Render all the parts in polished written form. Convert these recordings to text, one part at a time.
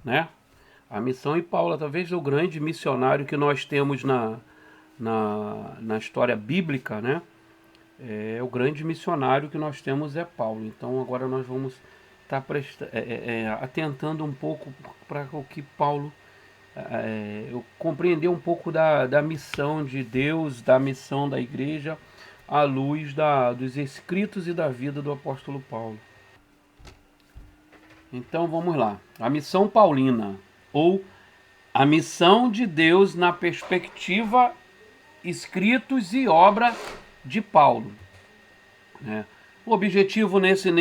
né? A missão em Paulo, talvez o grande missionário que nós temos na história bíblica, né? O grande missionário que nós temos é Paulo. Então agora nós vamos estar atentando um pouco para o que Paulo eu compreender um pouco da missão de Deus, da missão da igreja, à luz dos escritos e da vida do apóstolo Paulo. Então vamos lá. A missão paulina, ou a missão de Deus na perspectiva escritos e obra de Paulo, né? O objetivo nesse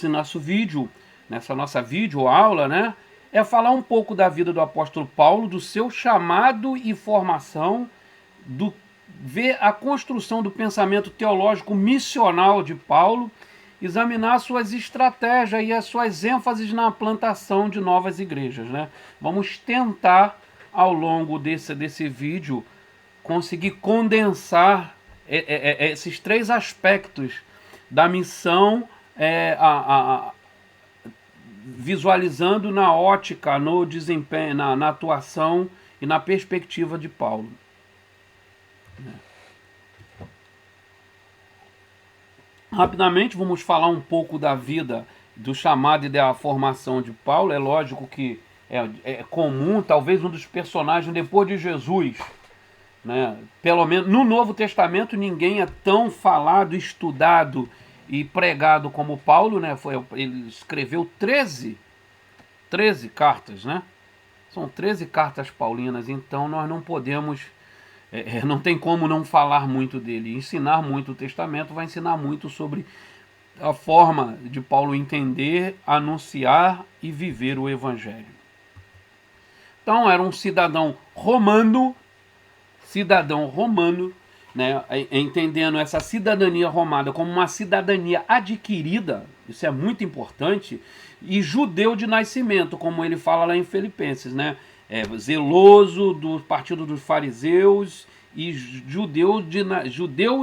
nosso vídeo, nessa nossa videoaula, né, é falar um pouco da vida do apóstolo Paulo, do seu chamado e formação, ver a construção do pensamento teológico missional de Paulo, examinar suas estratégias e as suas ênfases na plantação de novas igrejas, né? Vamos tentar, ao longo desse vídeo, conseguir condensar esses três aspectos da missão, visualizando na ótica, no desempenho, na atuação e na perspectiva de Paulo. Rapidamente vamos falar um pouco da vida, do chamado e da formação de Paulo. É lógico que é comum, talvez um dos personagens depois de Jesus, né? Pelo menos no Novo Testamento ninguém é tão falado, estudado e pregado como Paulo, né? Ele escreveu 13 cartas, né? São 13 cartas paulinas, então nós não podemos, não tem como não falar muito dele. Ensinar muito o Testamento vai ensinar muito sobre a forma de Paulo entender, anunciar e viver o Evangelho. Então era um cidadão romano, né, entendendo essa cidadania romana como uma cidadania adquirida, isso é muito importante, e judeu de nascimento, como ele fala lá em Filipenses, né, zeloso do partido dos fariseus e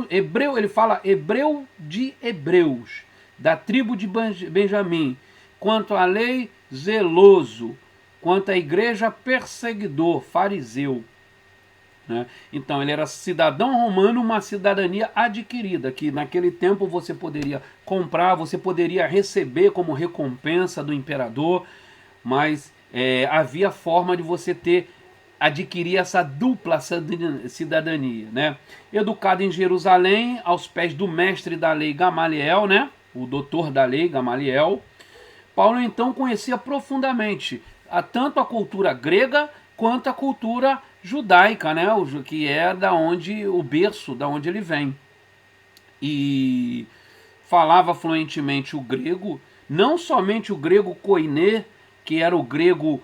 hebreu, ele fala hebreu de hebreus, da tribo de Benjamim, quanto à lei, zeloso, quanto à igreja, perseguidor, fariseu. Né? Então ele era cidadão romano, uma cidadania adquirida, que naquele tempo você poderia comprar, você poderia receber como recompensa do imperador, mas havia forma de você adquirir essa dupla cidadania, né? Educado em Jerusalém, aos pés do mestre da lei Gamaliel, né? O doutor da lei Gamaliel, Paulo então conhecia profundamente tanto a cultura grega quanto a cultura judaica, né? Que é da onde o berço, da onde ele vem. E falava fluentemente o grego, não somente o grego koiné, que era o grego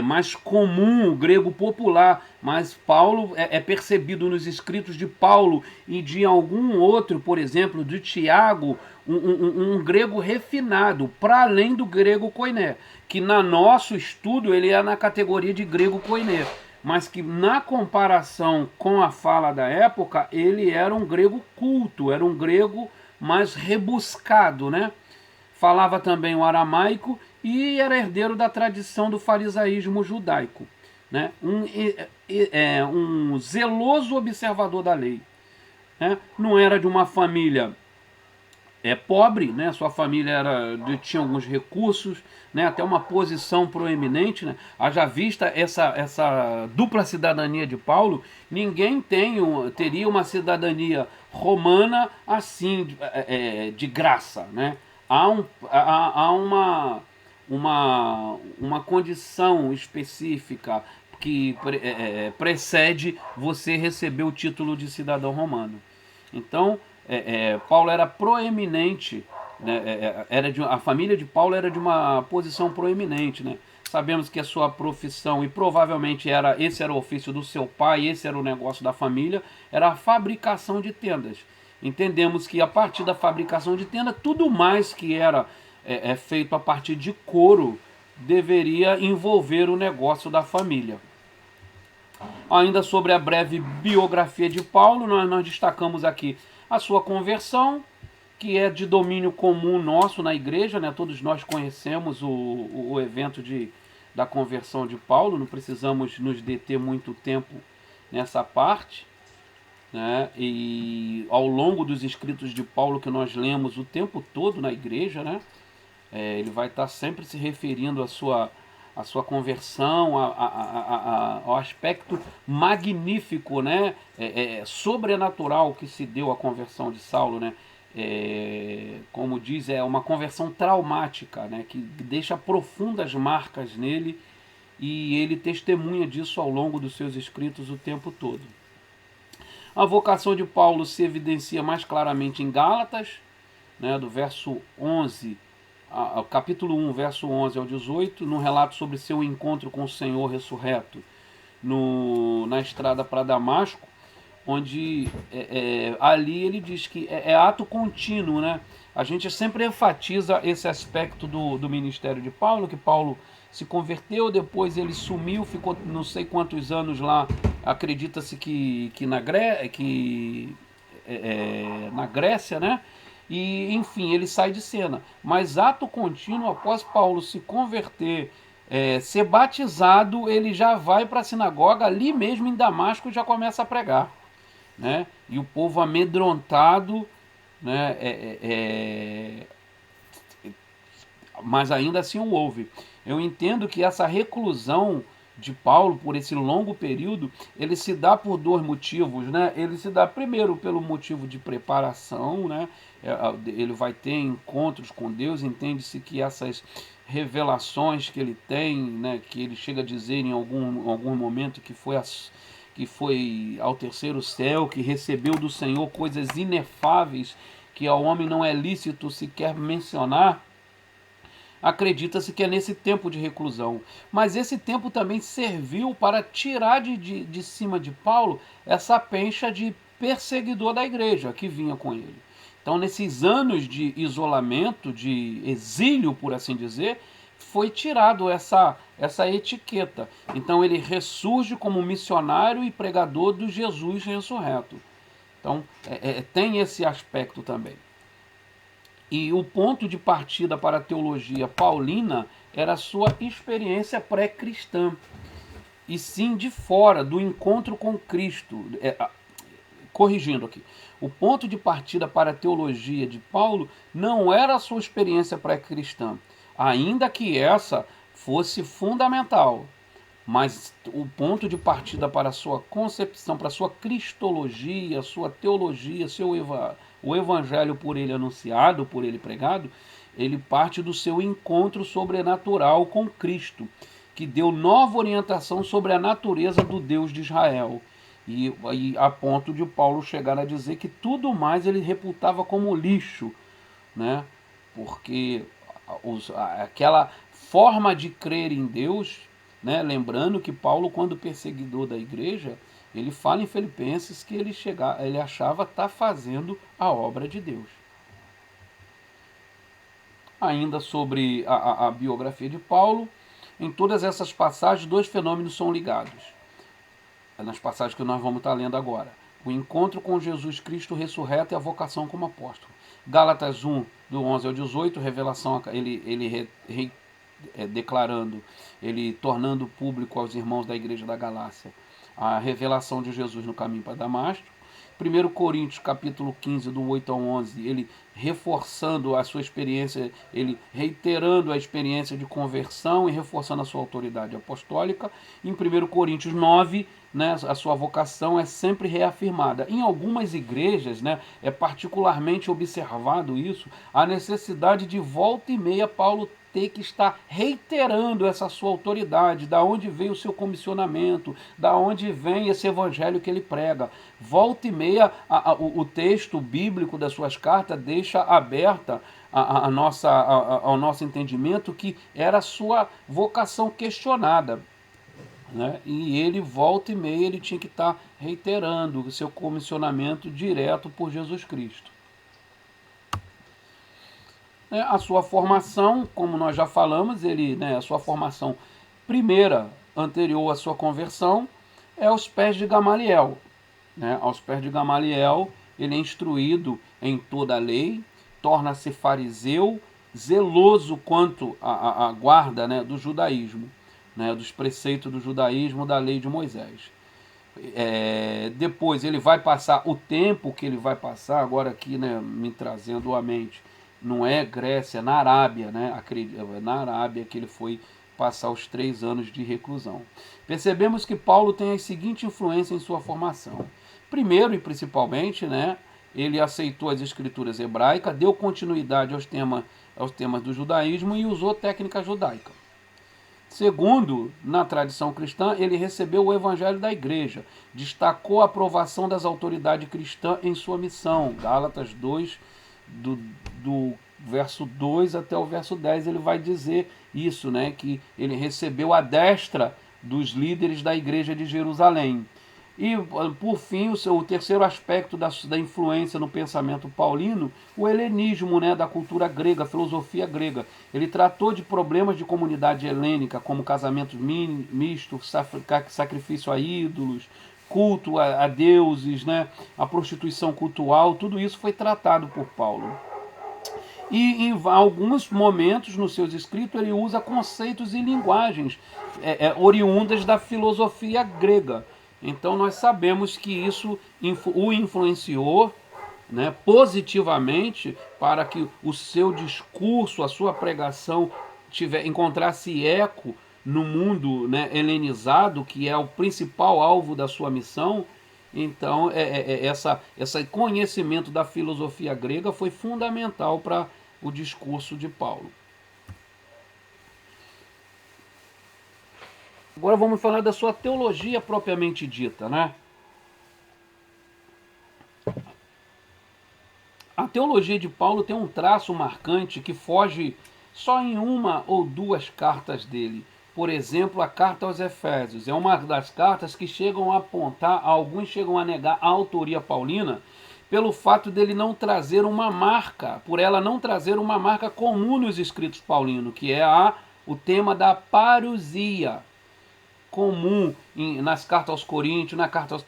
mais comum, o grego popular, mas Paulo é percebido nos escritos de Paulo e de algum outro, por exemplo, de Tiago, um grego refinado, para além do grego koiné, que na nosso estudo ele é na categoria de grego koiné, mas que na comparação com a fala da época, ele era um grego culto, era um grego mais rebuscado, né? Falava também o aramaico e era herdeiro da tradição do farisaísmo judaico, né? Um zeloso observador da lei, né? Não era de uma família pobre, né? Sua família tinha alguns recursos, né? Até uma posição proeminente, né? Haja vista essa dupla cidadania de Paulo, ninguém teria uma cidadania romana assim de graça, né? Há uma condição específica que precede você receber o título de cidadão romano. Então, Paulo era proeminente, né? A família de Paulo era de uma posição proeminente, né? Sabemos que a sua profissão, e provavelmente esse era o ofício do seu pai, esse era o negócio da família, era a fabricação de tendas. Entendemos que a partir da fabricação de tenda, tudo mais que era feito a partir de couro deveria envolver o negócio da família. Ainda sobre a breve biografia de Paulo, nós destacamos aqui a sua conversão, que é de domínio comum nosso na igreja, né? Todos nós conhecemos o evento da conversão de Paulo, não precisamos nos deter muito tempo nessa parte, né? E ao longo dos escritos de Paulo que nós lemos o tempo todo na igreja, né? Ele vai estar sempre se referindo à sua conversão, ao aspecto magnífico, né? Sobrenatural que se deu à conversão de Saulo, né? Como diz, é uma conversão traumática, né? Que deixa profundas marcas nele, e ele testemunha disso ao longo dos seus escritos o tempo todo. A vocação de Paulo se evidencia mais claramente em Gálatas, né, do verso 11, capítulo 1, verso 11 ao 18, no relato sobre seu encontro com o Senhor ressurreto na estrada para Damasco, onde ali ele diz que é ato contínuo, né? A gente sempre enfatiza esse aspecto do ministério de Paulo, que Paulo se converteu, depois ele sumiu, ficou não sei quantos anos lá, acredita-se que na Grécia, né? E enfim, ele sai de cena. Mas ato contínuo, após Paulo se converter, ser batizado, ele já vai para a sinagoga, ali mesmo em Damasco, e já começa a pregar, né? E o povo amedrontado, né? Mas ainda assim o ouve. Eu entendo que essa reclusão de Paulo por esse longo período, ele se dá por dois motivos, né? Ele se dá primeiro pelo motivo de preparação, né? Ele vai ter encontros com Deus, entende-se que essas revelações que ele tem, né, que ele chega a dizer em algum momento que foi ao terceiro céu, que recebeu do Senhor coisas inefáveis que ao homem não é lícito sequer mencionar. Acredita-se que é nesse tempo de reclusão. Mas esse tempo também serviu para tirar de cima de Paulo essa pencha de perseguidor da igreja que vinha com ele. Então, nesses anos de isolamento, de exílio, por assim dizer, foi tirado essa etiqueta. Então, ele ressurge como missionário e pregador do Jesus ressurreto. Então, tem esse aspecto também. E o ponto de partida para a teologia paulina era a sua experiência pré-cristã, e sim de fora do encontro com Cristo. Corrigindo aqui, o ponto de partida para a teologia de Paulo não era a sua experiência pré-cristã, ainda que essa fosse fundamental, mas o ponto de partida para a sua concepção, para a sua cristologia, sua teologia, o evangelho por ele anunciado, por ele pregado, ele parte do seu encontro sobrenatural com Cristo, que deu nova orientação sobre a natureza do Deus de Israel. E a ponto de Paulo chegar a dizer que tudo mais ele reputava como lixo, né? Porque aquela forma de crer em Deus, né? Lembrando que Paulo, quando perseguidor da igreja, ele fala em Filipenses que ele achava estar fazendo a obra de Deus. Ainda sobre a biografia de Paulo, em todas essas passagens, dois fenômenos são ligados. Nas passagens que nós vamos estar lendo agora. O encontro com Jesus Cristo ressurreto e a vocação como apóstolo. Gálatas 1, do 11 ao 18, revelação, ele declarando, ele tornando público aos irmãos da igreja da Galácia a revelação de Jesus no caminho para Damasco. 1 Coríntios capítulo 15, do 8 ao 11, ele reforçando a sua experiência, ele reiterando a experiência de conversão e reforçando a sua autoridade apostólica. Em 1 Coríntios 9, né, a sua vocação é sempre reafirmada. Em algumas igrejas, né, é particularmente observado isso, a necessidade de volta e meia Paulo ter que estar reiterando essa sua autoridade, da onde vem o seu comissionamento, da onde vem esse evangelho que ele prega. Volta e meia, o texto bíblico das suas cartas deixa aberta ao nosso entendimento que era a sua vocação questionada, né? E ele, volta e meia, ele tinha que estar reiterando o seu comissionamento direto por Jesus Cristo. A sua formação, como nós já falamos, a sua formação primeira, anterior à sua conversão, é aos pés de Gamaliel. Né? Aos pés de Gamaliel, ele é instruído em toda a lei, torna-se fariseu, zeloso quanto à guarda, né, do judaísmo. né, dos preceitos do judaísmo, da lei de Moisés. Depois ele vai passar o tempo que ele vai passar, agora aqui, né, me trazendo à mente, não é Grécia, é na Arábia, né, é na Arábia que ele foi passar os 3 anos de reclusão. Percebemos que Paulo tem a seguinte influência em sua formação. Primeiro e principalmente, né, ele aceitou as escrituras hebraicas, deu continuidade aos temas do judaísmo e usou técnica judaica. Segundo, na tradição cristã, ele recebeu o evangelho da igreja, destacou a aprovação das autoridades cristãs em sua missão. Gálatas 2, do verso 2 até o verso 10, ele vai dizer isso, né, que ele recebeu a destra dos líderes da igreja de Jerusalém. E, por fim, o terceiro aspecto da influência no pensamento paulino, o helenismo, né, da cultura grega, a filosofia grega. Ele tratou de problemas de comunidade helênica, como casamentos mistos, sacrifício a ídolos, culto a deuses, né, a prostituição cultural, tudo isso foi tratado por Paulo. E em alguns momentos nos seus escritos ele usa conceitos e linguagens oriundas da filosofia grega. Então nós sabemos que isso o influenciou, né, positivamente para que o seu discurso, a sua pregação encontrasse eco no mundo, né, helenizado, que é o principal alvo da sua missão. Então esse conhecimento da filosofia grega foi fundamental para o discurso de Paulo. Agora vamos falar da sua teologia propriamente dita, né? A teologia de Paulo tem um traço marcante que foge só em uma ou duas cartas dele. Por exemplo, a carta aos Efésios é uma das cartas que chegam a apontar, alguns chegam a negar a autoria paulina, pelo fato dele não trazer uma marca, por ela não trazer uma marca comum nos escritos paulinos, que é o tema da parousia, comum nas cartas aos Coríntios, na carta aos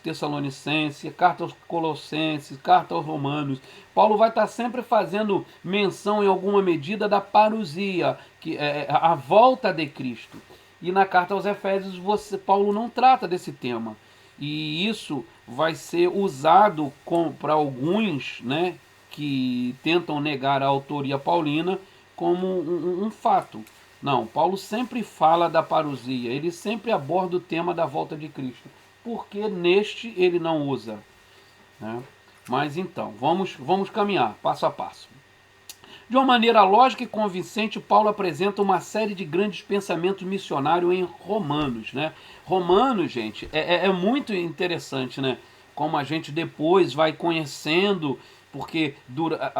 Tessalonicenses, carta aos Colossenses, carta aos Romanos. Paulo vai estar sempre fazendo menção em alguma medida da parousia, que é a volta de Cristo. E na carta aos Efésios Paulo não trata desse tema. E isso vai ser usado para alguns, né, que tentam negar a autoria paulina como um fato. Não, Paulo sempre fala da parousia, ele sempre aborda o tema da volta de Cristo, porque neste ele não usa, né? Mas então, vamos caminhar passo a passo. De uma maneira lógica e convincente, Paulo apresenta uma série de grandes pensamentos missionários em Romanos, né? Romanos, gente, é muito interessante, né? Como a gente depois vai conhecendo, porque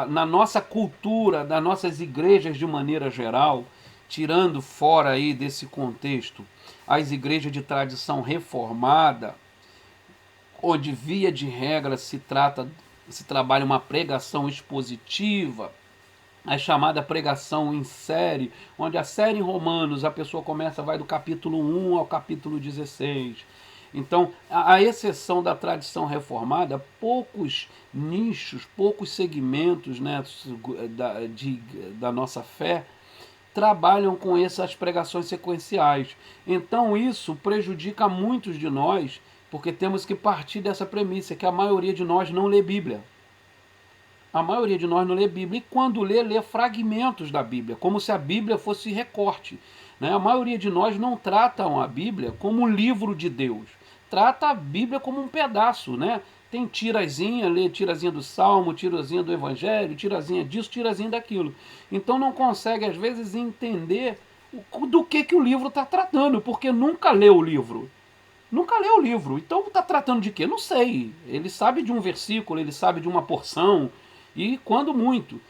na nossa cultura, das nossas igrejas de maneira geral, tirando fora aí desse contexto as igrejas de tradição reformada, onde via de regra se trabalha uma pregação expositiva, a chamada pregação em série, onde a série em Romanos a pessoa vai do capítulo 1 ao capítulo 16. Então, à exceção da tradição reformada, poucos nichos, poucos segmentos, né, da nossa fé trabalham com essas pregações sequenciais. Então isso prejudica muitos de nós, porque temos que partir dessa premissa, que a maioria de nós não lê Bíblia. A maioria de nós não lê Bíblia, e quando lê fragmentos da Bíblia, como se a Bíblia fosse recorte, né? A maioria de nós não tratam a Bíblia como um livro de Deus, trata a Bíblia como um pedaço, né? Tem tirazinha, lê tirazinha do Salmo, tirazinha do Evangelho, tirazinha disso, tirazinha daquilo. Então não consegue, às vezes, entender do que o livro está tratando, porque nunca leu o livro. Nunca leu o livro. Então está tratando de quê? Não sei. Ele sabe de um versículo, ele sabe de uma porção, e quando muito.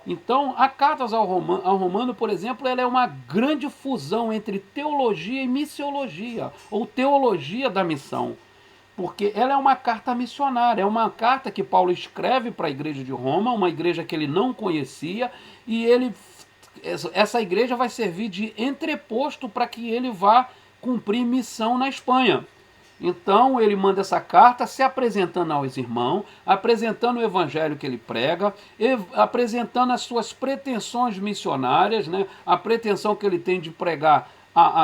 Então, a carta ao Romano, por exemplo, ela é uma grande fusão entre teologia e missiologia, ou teologia da missão. Porque ela é uma carta missionária, é uma carta que Paulo escreve para a igreja de Roma, uma igreja que ele não conhecia, e essa igreja vai servir de entreposto para que ele vá cumprir missão na Espanha. Então ele manda essa carta se apresentando aos irmãos, apresentando o evangelho que ele prega, apresentando as suas pretensões missionárias, né? A pretensão que ele tem de pregar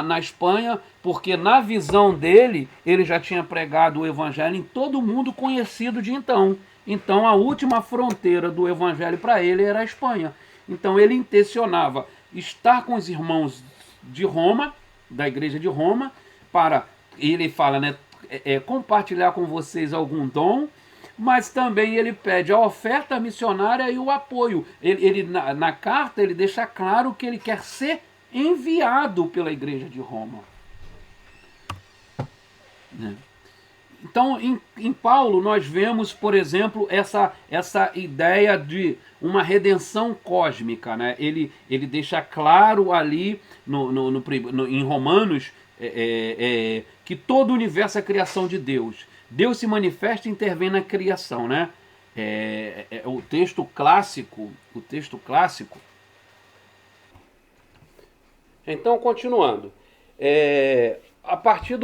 na Espanha, porque na visão dele, ele já tinha pregado o evangelho em todo o mundo conhecido de então. Então a última fronteira do evangelho para ele era a Espanha. Então ele intencionava estar com os irmãos de Roma, da igreja de Roma, para, ele fala, né, compartilhar com vocês algum dom, mas também ele pede a oferta missionária e o apoio. Na carta ele deixa claro que ele quer ser enviado pela igreja de Roma. Né? Então, em Paulo, nós vemos, por exemplo, essa ideia de uma redenção cósmica. Né? Ele deixa claro ali em Romanos que todo o universo é criação de Deus. Deus se manifesta e intervém na criação. Né? O texto clássico. Então, continuando. A partir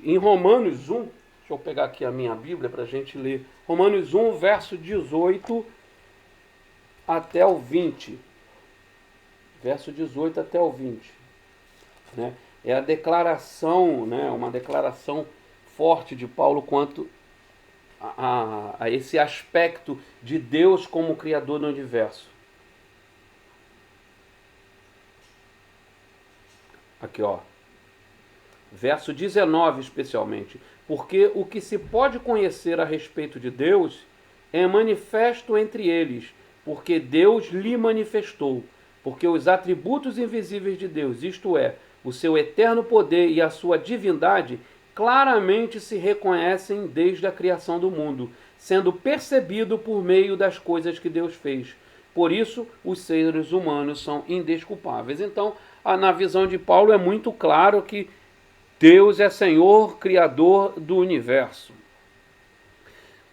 em Romanos 1, deixa eu pegar aqui a minha Bíblia para a gente ler. Romanos 1, verso 18 até o 20. Verso 18 até o 20. Né? É a declaração, né, uma declaração forte de Paulo quanto a esse aspecto de Deus como Criador do universo. Aqui, ó. Verso 19 especialmente. Porque o que se pode conhecer a respeito de Deus é manifesto entre eles, porque Deus lhe manifestou. Porque os atributos invisíveis de Deus, isto é, o seu eterno poder e a sua divindade, claramente se reconhecem desde a criação do mundo, sendo percebido por meio das coisas que Deus fez. Por isso, os seres humanos são indesculpáveis. Então, na visão de Paulo é muito claro que Deus é Senhor, Criador do universo.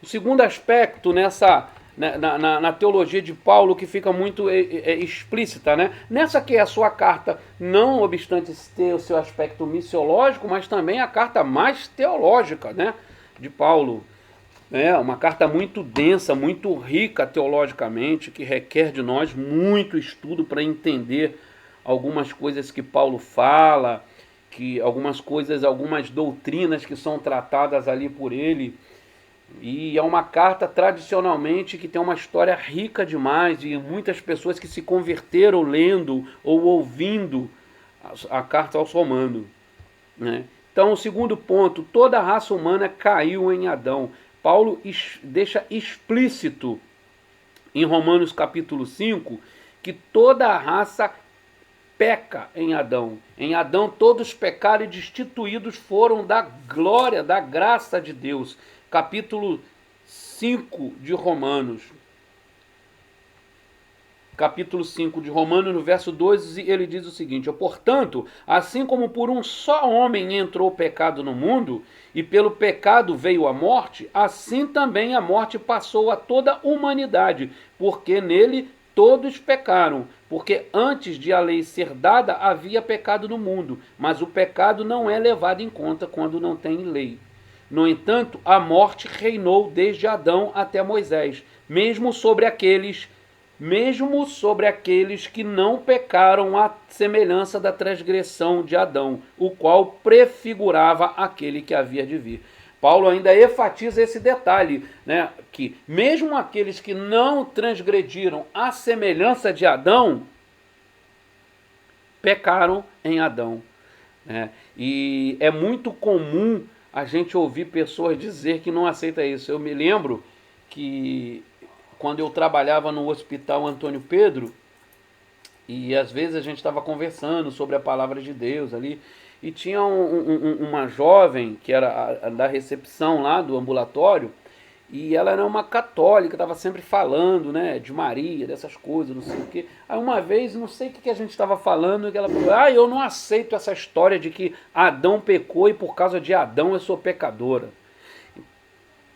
O segundo aspecto na teologia de Paulo, que fica muito explícita, né? Nessa que é a sua carta, não obstante ter o seu aspecto missiológico, mas também a carta mais teológica, né, de Paulo. É uma carta muito densa, muito rica teologicamente, que requer de nós muito estudo para entender algumas coisas que Paulo fala, que algumas doutrinas que são tratadas ali por ele. E é uma carta tradicionalmente que tem uma história rica demais, de muitas pessoas que se converteram lendo ou ouvindo a carta aos Romanos. Né? Então, o segundo ponto, toda a raça humana caiu em Adão. Paulo deixa explícito em Romanos capítulo 5 que toda a raça peca em Adão. Em Adão todos pecaram e destituídos foram da glória, da graça de Deus. Capítulo 5 de Romanos. Capítulo 5 de Romanos, no verso 12, ele diz o seguinte: portanto, assim como por um só homem entrou o pecado no mundo, e pelo pecado veio a morte, assim também a morte passou a toda a humanidade, porque nele todos pecaram, porque antes de a lei ser dada havia pecado no mundo, mas o pecado não é levado em conta quando não tem lei. No entanto, a morte reinou desde Adão até Moisés, mesmo sobre aqueles que não pecaram à semelhança da transgressão de Adão, o qual prefigurava aquele que havia de vir. Paulo ainda enfatiza esse detalhe, né, que mesmo aqueles que não transgrediram à semelhança de Adão, pecaram em Adão. Né? E é muito comum a gente ouvir pessoas dizer que não aceita isso. Eu me lembro que quando eu trabalhava no Hospital Antônio Pedro, e às vezes a gente estava conversando sobre a palavra de Deus ali, e tinha uma jovem que era da recepção lá do ambulatório, e ela era uma católica, estava sempre falando, né, de Maria, dessas coisas, não sei o quê. Aí uma vez, não sei o que a gente estava falando, que ela falou: eu não aceito essa história de que Adão pecou e por causa de Adão eu sou pecadora.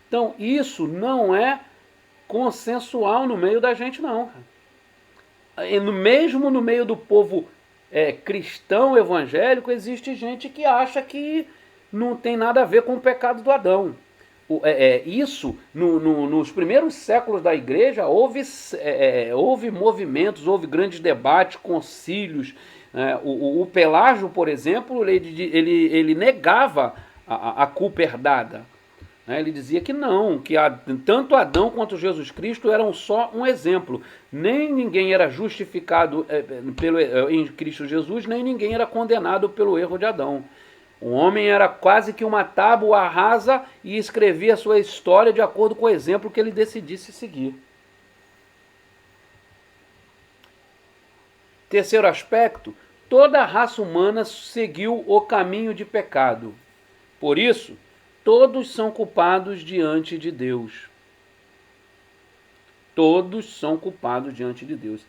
Então isso não é consensual no meio da gente, não. Mesmo no meio do povo cristão evangélico, existe gente que acha que não tem nada a ver com o pecado do Adão. Isso, nos primeiros séculos da igreja, houve movimentos, houve grandes debates, concílios, O Pelágio, por exemplo, ele negava a culpa herdada. Ele dizia que não, que tanto Adão quanto Jesus Cristo eram só um exemplo. Nem ninguém era justificado em Cristo Jesus, nem ninguém era condenado pelo erro de Adão. O homem era quase que uma tábua rasa e escrevia a sua história de acordo com o exemplo que ele decidisse seguir. Terceiro aspecto, toda a raça humana seguiu o caminho de pecado. Por isso, todos são culpados diante de Deus. Todos são culpados diante de Deus.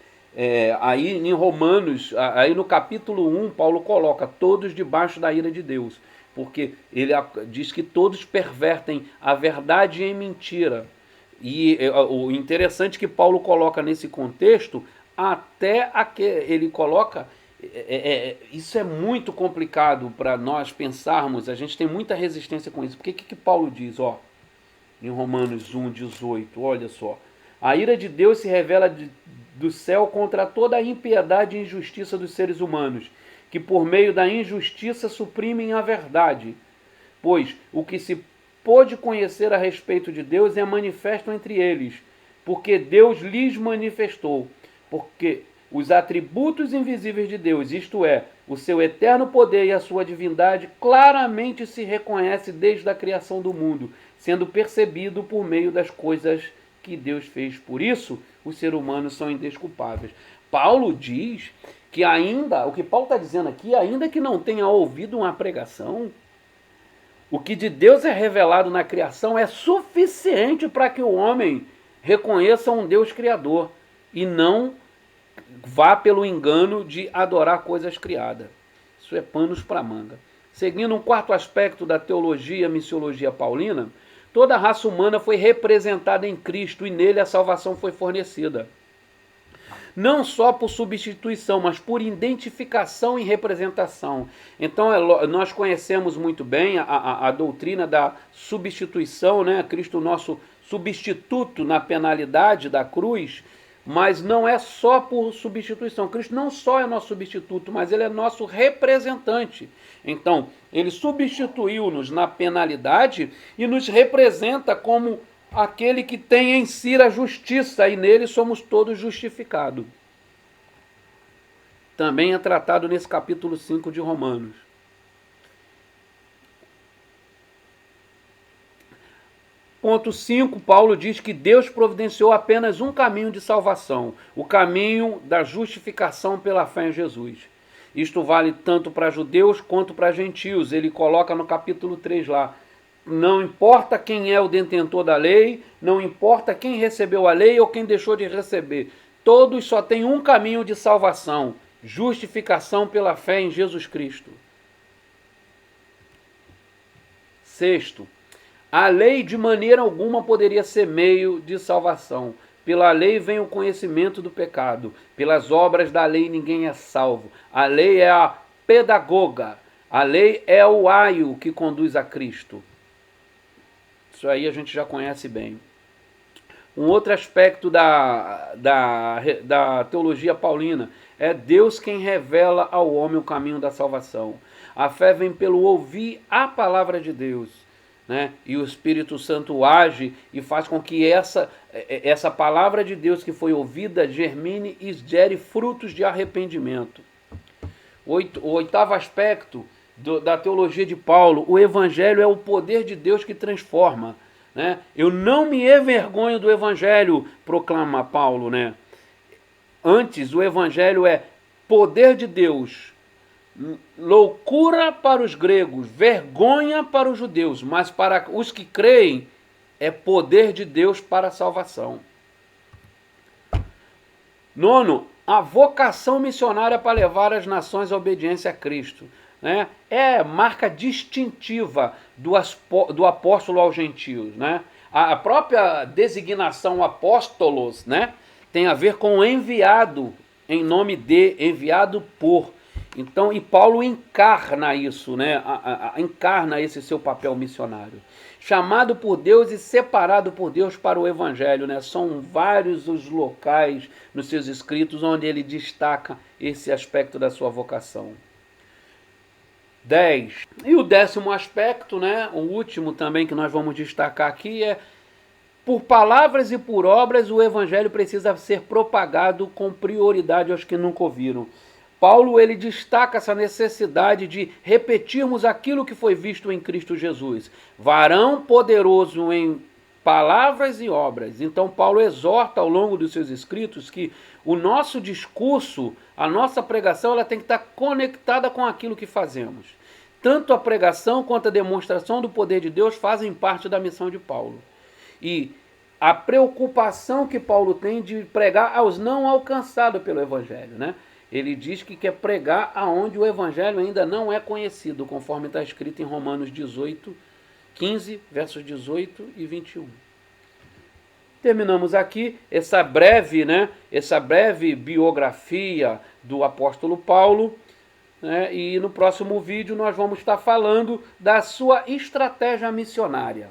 Aí em Romanos, aí no capítulo 1, Paulo coloca todos debaixo da ira de Deus. Porque ele diz que todos pervertem a verdade em mentira. E o interessante que Paulo coloca nesse contexto, até ele coloca... isso é muito complicado para nós pensarmos, a gente tem muita resistência com isso. Porque o que Paulo diz, em Romanos 1,18, olha só. A ira de Deus se revela do céu contra toda a impiedade e injustiça dos seres humanos, que por meio da injustiça suprimem a verdade. Pois o que se pôde conhecer a respeito de Deus é manifesto entre eles, porque Deus lhes manifestou. Porque os atributos invisíveis de Deus, isto é, o seu eterno poder e a sua divindade, claramente se reconhece desde a criação do mundo, sendo percebido por meio das coisas que Deus fez. Por isso, os seres humanos são indesculpáveis. Paulo diz que o que Paulo está dizendo aqui, ainda que não tenha ouvido uma pregação, o que de Deus é revelado na criação é suficiente para que o homem reconheça um Deus criador e não vá pelo engano de adorar coisas criadas. Isso é panos para manga. Seguindo um quarto aspecto da teologia, missiologia paulina, toda a raça humana foi representada em Cristo e nele a salvação foi fornecida. Não só por substituição, mas por identificação e representação. Então nós conhecemos muito bem a doutrina da substituição, né? Cristo nosso substituto na penalidade da cruz, mas não é só por substituição. Cristo não só é nosso substituto, mas ele é nosso representante. Então, ele substituiu-nos na penalidade e nos representa como aquele que tem em si a justiça, e nele somos todos justificados. Também é tratado nesse capítulo 5 de Romanos. Ponto 5, Paulo diz que Deus providenciou apenas um caminho de salvação, o caminho da justificação pela fé em Jesus. Isto vale tanto para judeus quanto para gentios. Ele coloca no capítulo 3 lá, não importa quem é o detentor da lei, não importa quem recebeu a lei ou quem deixou de receber, todos só têm um caminho de salvação, justificação pela fé em Jesus Cristo. Sexto, a lei de maneira alguma poderia ser meio de salvação. Pela lei vem o conhecimento do pecado. Pelas obras da lei ninguém é salvo. A lei é a pedagoga. A lei é o aio que conduz a Cristo. Isso aí a gente já conhece bem. Um outro aspecto da teologia paulina é Deus quem revela ao homem o caminho da salvação. A fé vem pelo ouvir a palavra de Deus. Né? E o Espírito Santo age e faz com que essa palavra de Deus que foi ouvida germine e gere frutos de arrependimento. O oitavo aspecto da teologia de Paulo, o Evangelho é o poder de Deus que transforma. Né? Eu não me envergonho do Evangelho, proclama Paulo. Né? Antes, o Evangelho é poder de Deus, loucura para os gregos, vergonha para os judeus, mas para os que creem é poder de Deus para a salvação. Nono, a vocação missionária para levar as nações à obediência a Cristo. Né? É marca distintiva do apóstolo aos gentios. Né? A própria designação apóstolos, né, tem a ver com enviado, em nome de, enviado por. Então, e Paulo encarna isso, né? Encarna esse seu papel missionário. Chamado por Deus e separado por Deus para o Evangelho, né? São vários os locais nos seus escritos onde ele destaca esse aspecto da sua vocação. 10. E o 10º aspecto, né? O último também que nós vamos destacar aqui é: por palavras e por obras, o Evangelho precisa ser propagado com prioridade aos que nunca ouviram. Paulo ele destaca essa necessidade de repetirmos aquilo que foi visto em Cristo Jesus. Varão poderoso em palavras e obras. Então Paulo exorta ao longo dos seus escritos que o nosso discurso, a nossa pregação, ela tem que estar conectada com aquilo que fazemos. Tanto a pregação quanto a demonstração do poder de Deus fazem parte da missão de Paulo. E a preocupação que Paulo tem de pregar aos não alcançados pelo Evangelho, né? Ele diz que quer pregar aonde o Evangelho ainda não é conhecido, conforme está escrito em Romanos 18, 15, versos 18 e 21. Terminamos aqui essa breve biografia do apóstolo Paulo, né? E no próximo vídeo nós vamos estar falando da sua estratégia missionária.